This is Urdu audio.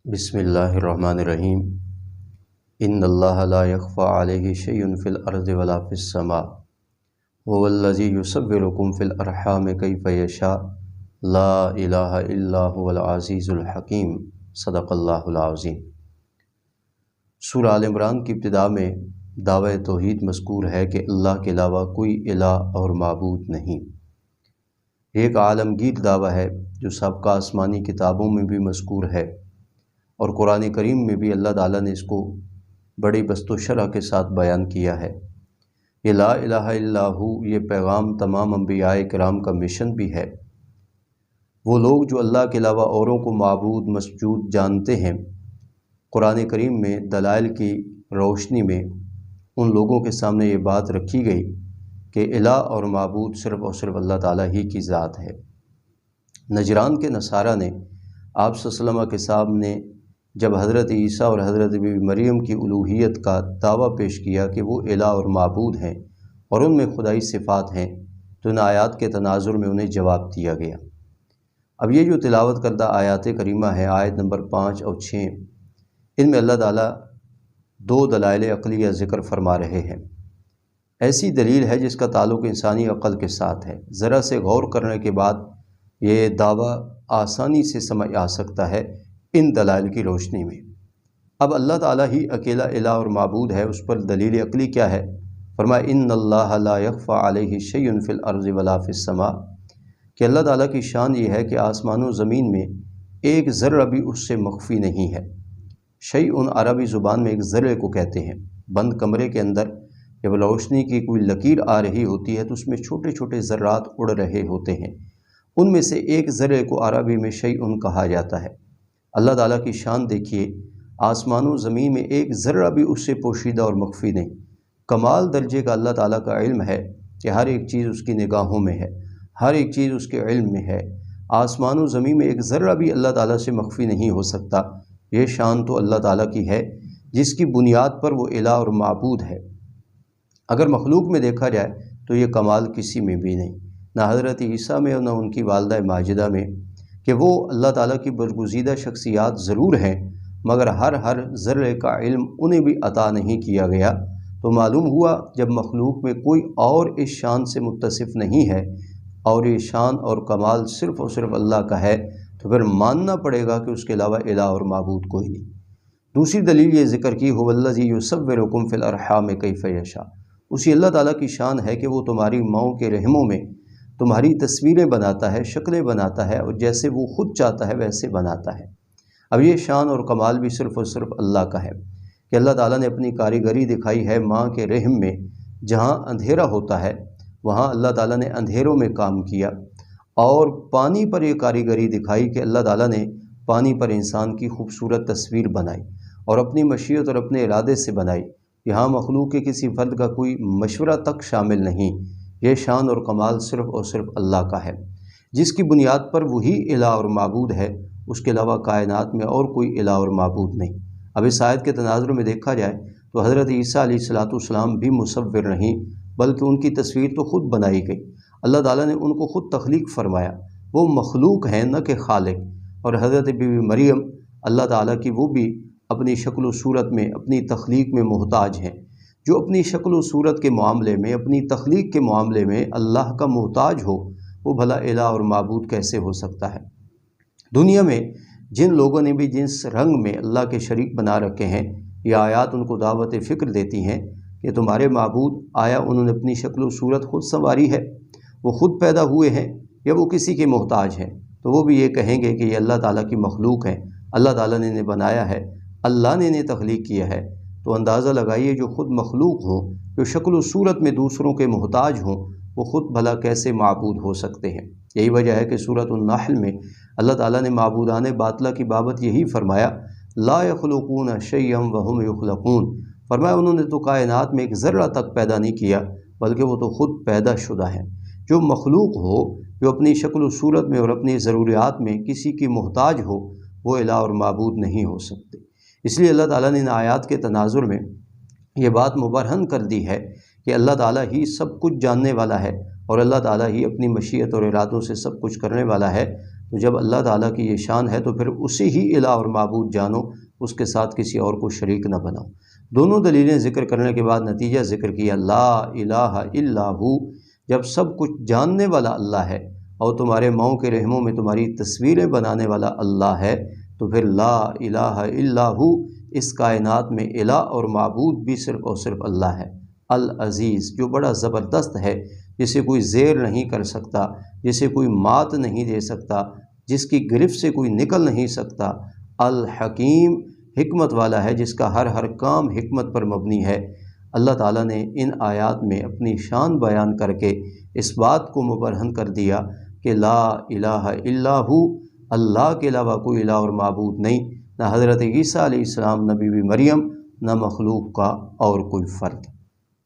بسم اللہ الرحمن الرحیم۔ ان اللہ لا یخفی علیہ شیء فی الارض ولا فی السماء هو الذی یصورکم فی الارحام کیف یشاء لا الہ الا هو العزیز الحکیم۔ صدق اللہ العظیم۔ سورہ آل عمران کی ابتدا میں دعوی توحید مذکور ہے کہ اللہ کے علاوہ کوئی الہ اور معبود نہیں۔ ایک عالمگیر دعویٰ ہے جو سابقہ آسمانی کتابوں میں بھی مذکور ہے اور قرآن کریم میں بھی اللہ تعالیٰ نے اس کو بڑی بسط و شرح کے ساتھ بیان کیا ہے۔ یہ لا الہ الا ہو، یہ پیغام تمام انبیاء کرام کا مشن بھی ہے۔ وہ لوگ جو اللہ کے علاوہ اوروں کو معبود مسجود جانتے ہیں، قرآن کریم میں دلائل کی روشنی میں ان لوگوں کے سامنے یہ بات رکھی گئی کہ الہ اور معبود صرف اور صرف اللہ تعالیٰ ہی کی ذات ہے۔ نجران کے نصارہ نے آپ صلی اللہ علیہ وسلم کے سامنے جب حضرت عیسیٰ اور حضرت بی بی مریم کی الوہیت کا دعویٰ پیش کیا کہ وہ الہ اور معبود ہیں اور ان میں خدائی صفات ہیں، تو ان آیات کے تناظر میں انہیں جواب دیا گیا۔ اب یہ جو تلاوت کردہ آیات کریمہ ہیں، آیت نمبر 5 اور 6، ان میں اللہ تعالیٰ دو دلائل عقلیہ ذکر فرما رہے ہیں۔ ایسی دلیل ہے جس کا تعلق انسانی عقل کے ساتھ ہے۔ ذرا سے غور کرنے کے بعد یہ دعویٰ آسانی سے سمجھ آ سکتا ہے ان دلائل کی روشنی میں۔ اب اللہ تعالیٰ ہی اکیلا الہ اور معبود ہے، اس پر دلیل عقلی کیا ہے؟ فرمایا ان اللہ لا یخفی علیہ شیء فی الارض ولا فی السماء، کہ اللہ تعالیٰ کی شان یہ ہے کہ آسمان و زمین میں ایک ذرہ بھی اس سے مخفی نہیں ہے۔ شیء عربی زبان میں ایک ذرے کو کہتے ہیں۔ بند کمرے کے اندر جب روشنی کی کوئی لکیر آ رہی ہوتی ہے تو اس میں چھوٹے چھوٹے ذرات اڑ رہے ہوتے ہیں، ان میں سے ایک ذرے کو عربی میں شیء کہا جاتا ہے۔ اللہ تعالیٰ کی شان دیکھیے، آسمان و زمین میں ایک ذرہ بھی اس سے پوشیدہ اور مخفی نہیں۔ کمال درجے کا اللہ تعالیٰ کا علم ہے کہ ہر ایک چیز اس کی نگاہوں میں ہے، ہر ایک چیز اس کے علم میں ہے۔ آسمان و زمین میں ایک ذرہ بھی اللہ تعالیٰ سے مخفی نہیں ہو سکتا۔ یہ شان تو اللہ تعالیٰ کی ہے جس کی بنیاد پر وہ الہ اور معبود ہے۔ اگر مخلوق میں دیکھا جائے تو یہ کمال کسی میں بھی نہیں، نہ حضرت عیسیٰ میں اور نہ ان کی والدہ ماجدہ میں، کہ وہ اللہ تعالیٰ کی برگزیدہ شخصیات ضرور ہیں مگر ہر ذرے کا علم انہیں بھی عطا نہیں کیا گیا۔ تو معلوم ہوا جب مخلوق میں کوئی اور اس شان سے متصف نہیں ہے اور یہ شان اور کمال صرف اور صرف اللہ کا ہے، تو پھر ماننا پڑے گا کہ اس کے علاوہ الہ اور معبود کوئی نہیں۔ دوسری دلیل یہ ذکر کی هو الذی یصورکم فی الارحام کیف یشاء، اسی اللہ تعالیٰ کی شان ہے کہ وہ تمہاری ماؤں کے رحموں میں تمہاری تصویریں بناتا ہے، شکلیں بناتا ہے، اور جیسے وہ خود چاہتا ہے ویسے بناتا ہے۔ اب یہ شان اور کمال بھی صرف اور صرف اللہ کا ہے کہ اللہ تعالیٰ نے اپنی کاریگری دکھائی ہے ماں کے رحم میں۔ جہاں اندھیرا ہوتا ہے وہاں اللہ تعالیٰ نے اندھیروں میں کام کیا، اور پانی پر یہ کاریگری دکھائی کہ اللہ تعالیٰ نے پانی پر انسان کی خوبصورت تصویر بنائی اور اپنی مشیت اور اپنے ارادے سے بنائی۔ یہاں مخلوق کے کسی فرد کا کوئی مشورہ تک شامل نہیں۔ یہ شان اور کمال صرف اور صرف اللہ کا ہے، جس کی بنیاد پر وہی الہ اور معبود ہے، اس کے علاوہ کائنات میں اور کوئی الہ اور معبود نہیں۔ اب اس آیت کے تناظر میں دیکھا جائے تو حضرت عیسیٰ علیہ السلام بھی مصور نہیں، بلکہ ان کی تصویر تو خود بنائی گئی۔ اللہ تعالیٰ نے ان کو خود تخلیق فرمایا، وہ مخلوق ہیں نہ کہ خالق۔ اور حضرت بی بی مریم اللہ تعالیٰ کی، وہ بھی اپنی شکل و صورت میں اپنی تخلیق میں محتاج ہیں۔ جو اپنی شکل و صورت کے معاملے میں، اپنی تخلیق کے معاملے میں اللہ کا محتاج ہو، وہ بھلا الہ اور معبود کیسے ہو سکتا ہے؟ دنیا میں جن لوگوں نے بھی جس رنگ میں اللہ کے شریک بنا رکھے ہیں، یہ آیات ان کو دعوت فکر دیتی ہیں کہ تمہارے معبود آیا انہوں نے اپنی شکل و صورت خود سنواری ہے، وہ خود پیدا ہوئے ہیں، یا وہ کسی کے محتاج ہیں؟ تو وہ بھی یہ کہیں گے کہ یہ اللہ تعالیٰ کی مخلوق ہیں، اللہ تعالیٰ نے انہیں بنایا ہے، اللہ نے انہیں تخلیق کیا ہے۔ تو اندازہ لگائیے جو خود مخلوق ہوں، جو شکل و صورت میں دوسروں کے محتاج ہوں، وہ خود بھلا کیسے معبود ہو سکتے ہیں؟ یہی وجہ ہے کہ سورۃ النحل میں اللہ تعالیٰ نے معبودان باطلہ کی بابت یہی فرمایا، لا یخلقون شیئا وہم یخلقون، فرمایا انہوں نے تو کائنات میں ایک ذرہ تک پیدا نہیں کیا، بلکہ وہ تو خود پیدا شدہ ہیں۔ جو مخلوق ہو، جو اپنی شکل و صورت میں اور اپنی ضروریات میں کسی کی محتاج ہو، وہ الہ اور معبود نہیں ہو سکتے۔ اس لیے اللہ تعالیٰ نے ان آیات کے تناظر میں یہ بات مبرہن کر دی ہے کہ اللہ تعالیٰ ہی سب کچھ جاننے والا ہے اور اللہ تعالیٰ ہی اپنی مشیت اور ارادوں سے سب کچھ کرنے والا ہے۔ تو جب اللہ تعالیٰ کی یہ شان ہے تو پھر اسی ہی الہ اور معبود جانو، اس کے ساتھ کسی اور کو شریک نہ بناؤ۔ دونوں دلیلیں ذکر کرنے کے بعد نتیجہ ذکر کیا، لا الہ الا ہو۔ جب سب کچھ جاننے والا اللہ ہے اور تمہارے ماؤں کے رحموں میں تمہاری تصویریں بنانے والا اللہ ہے، تو پھر لا الہ الا ہو، اس کائنات میں الہ اور معبود بھی صرف اور صرف اللہ ہے۔ العزیز، جو بڑا زبردست ہے، جسے کوئی زیر نہیں کر سکتا، جسے کوئی مات نہیں دے سکتا، جس کی گرفت سے کوئی نکل نہیں سکتا۔ الحکیم، حکمت والا ہے، جس کا ہر کام حکمت پر مبنی ہے۔ اللہ تعالیٰ نے ان آیات میں اپنی شان بیان کر کے اس بات کو مبرہن کر دیا کہ لا الہ الا ہو، اللہ کے علاوہ کوئی الہ اور معبود نہیں، نہ حضرت عیسیٰ علیہ السلام، نہ بی بی مریم، نہ مخلوق کا اور کوئی فرد۔